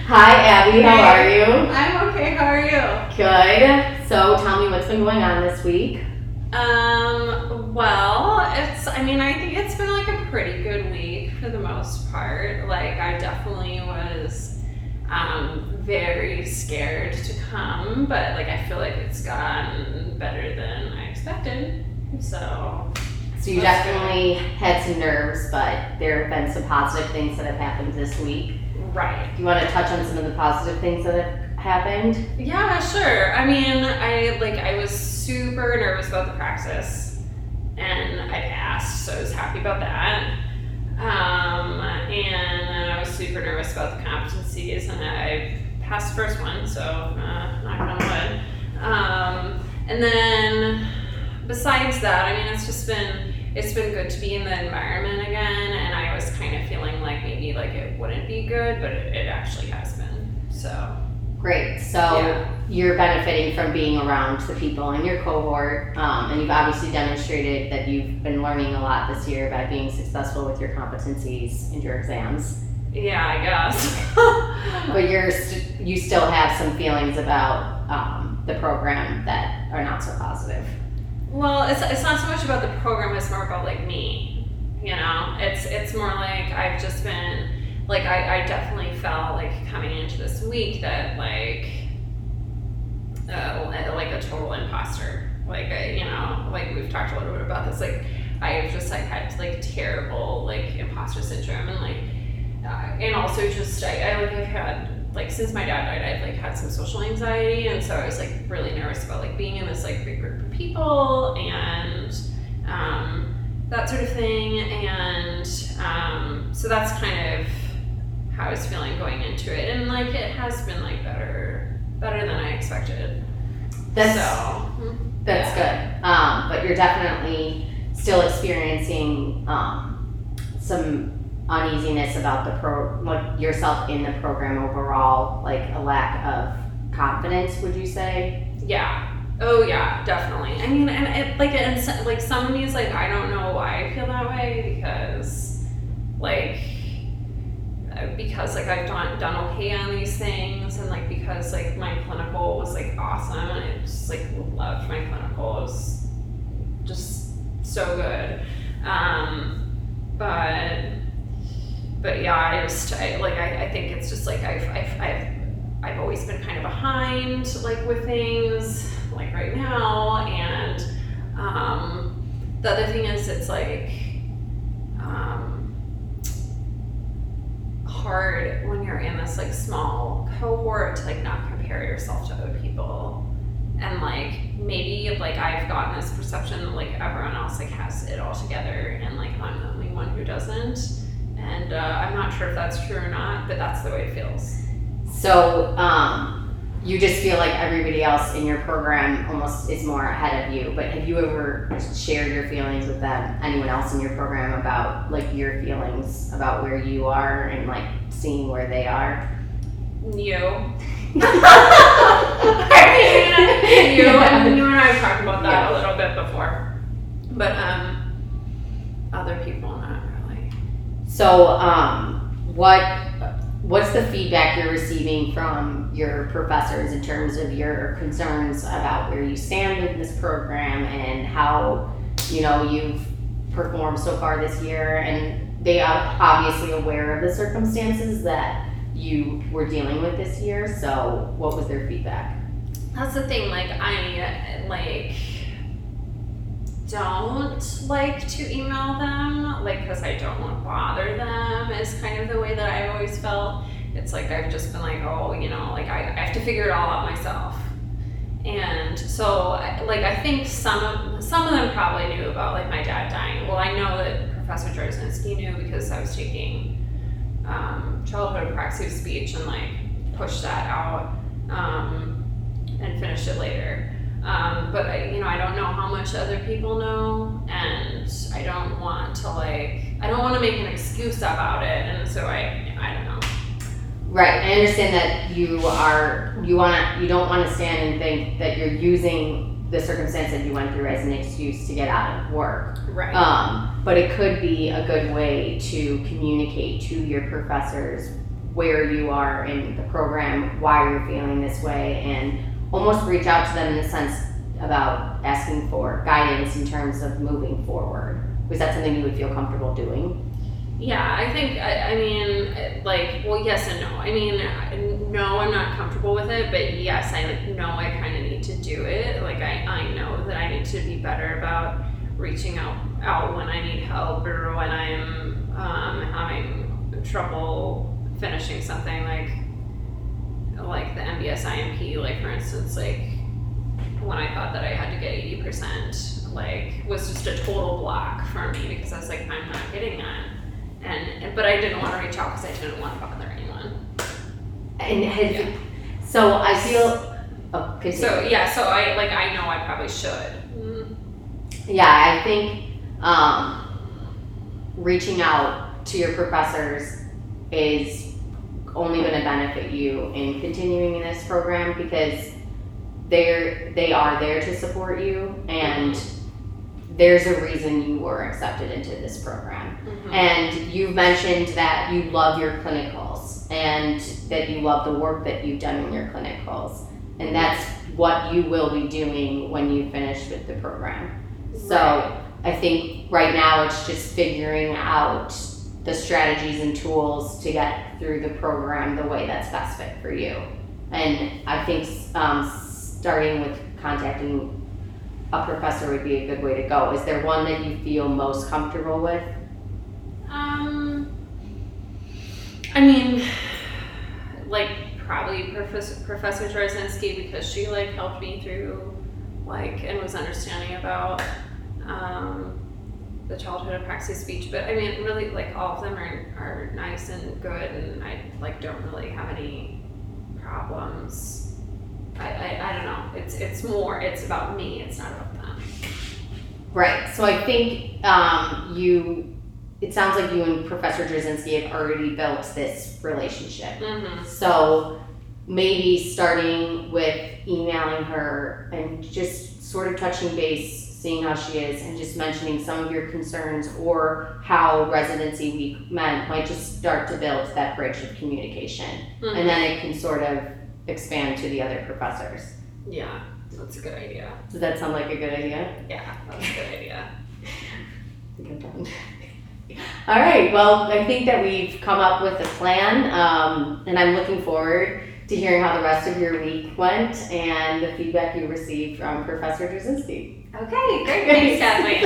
Hi, Abby. How are you? I'm okay. How are you? Good. So tell me what's been going on this week. Well, I think it's been like a pretty good week for the most part. Like, I definitely was very scared to come, but like I feel like it's gotten better than I expected. So you definitely had some nerves, but there have been some positive things that have happened this week. Right. Do you want to touch on some of the positive things that have happened? Yeah, sure. I was super nervous about the praxis, and I passed, so I was happy about that. And then I was super nervous about the competencies, and I passed the first one, so knock on wood. And then besides that, it's been good to be in the environment again, and I was kind of feeling like maybe like it wouldn't be good, but it actually has been. So great. So yeah. You're benefiting from being around the people in your cohort, and you've obviously demonstrated that you've been learning a lot this year by being successful with your competencies and your exams. Yeah, I guess. But you still have some feelings about the program that are not so positive. Well, it's not so much about the program, it's more about like me, you know? It's more like I've just been, like I definitely felt like coming into this week that like a total imposter. Like, like we've talked a little bit about this, like I've just like had like terrible like imposter syndrome, and like, and also just I've had, like, since my dad died, I've like had some social anxiety, and so I was like really nervous about like being in this like big group of people and that sort of thing, and so that's kind of how I was feeling going into it, and like it has been like better than I expected. That's good. But you're definitely still experiencing some uneasiness about yourself in the program overall, like a lack of confidence, would you say? Yeah. Oh yeah, definitely. I mean, and some of these, like, I don't know why I feel that way, because I've done okay on these things, and like because like my clinical was like awesome, and I just like loved my clinical. It was just so good. But yeah, I think it's just like I've always been kind of behind like with things like right now, and the other thing is it's like hard when you're in this like small cohort to like not compare yourself to other people, and like maybe like I've gotten this perception that like everyone else like has it all together, and like I'm the only one who doesn't. And I'm not sure if that's true or not, but that's the way it feels. So you just feel like everybody else in your program almost is more ahead of you, but have you ever shared your feelings with anyone else in your program about like your feelings about where you are and like seeing where they are? You. You and I have talked about that a little bit before, but other people not really. So what's the feedback you're receiving from your professors in terms of your concerns about where you stand in this program and how you've performed so far this year? And they are obviously aware of the circumstances that you were dealing with this year, so what was their feedback? That's the thing, like I don't like to email them, like, because I don't want to bother them, is kind of the way that I always felt. It's like I've just been like, like I have to figure it all out myself. And so like I think some of them probably knew about like my dad dying. Well, I know that Professor Jarzinski knew because I was taking childhood praxis speech and like pushed that out and finished it later. But I don't know how much other people know, and I don't want to make an excuse about it, and so I don't know. Right, I understand that you don't want to stand and think that you're using the circumstance that you went through as an excuse to get out of work. Right. But it could be a good way to communicate to your professors where you are in the program, why you're feeling this way, and almost reach out to them in the sense about asking for guidance in terms of moving forward. Was that something you would feel comfortable doing? Yeah, I think, I mean, like, well, yes and no. I mean, no, I'm not comfortable with it, but yes, I know I kind of need to do it. Like, I know that I need to be better about reaching out when I need help or when I'm having trouble finishing something like the MBS IMP, like for instance, like when I thought that I had to get 80%, like was just a total block for me because I was like, I'm not getting that. But I didn't want to reach out because I didn't want to bother anyone. And so I feel. Oh, continue. So I know I probably should. Yeah, I think reaching out to your professors is only going to benefit you in continuing in this program because they are there to support you, and there's a reason you were accepted into this program. Mm-hmm. And you mentioned that you love your clinicals and that you love the work that you've done in your clinicals, and that's what you will be doing when you finish with the program. So right. I think right now it's just figuring out the strategies and tools to get through the program the way that's best fit for you. And I think starting with contacting a professor would be a good way to go. Is there one that you feel most comfortable with? I mean, like probably Professor Jarzinski, because she like helped me through and was understanding about the childhood apraxia speech. But I mean, really, like all of them are nice and good, and I don't really have any problems. I don't know. It's about me. It's not about them. Right. So I think it sounds like you and Professor Jarzinski have already built this relationship. Mm-hmm. So maybe starting with emailing her and just sort of touching base, seeing how she is, and just mentioning some of your concerns or how residency week might just start to build that bridge of communication. Mm-hmm. And then it can sort of expand to the other professors. Yeah, that's a good idea. Does that sound like a good idea? Yeah, that's a good idea. I think I'm done. All right, well, I think that we've come up with a plan, and I'm looking forward to hearing how the rest of your week went and the feedback you received from Professor Jarzinski. Okay, great. Thanks, Kathleen.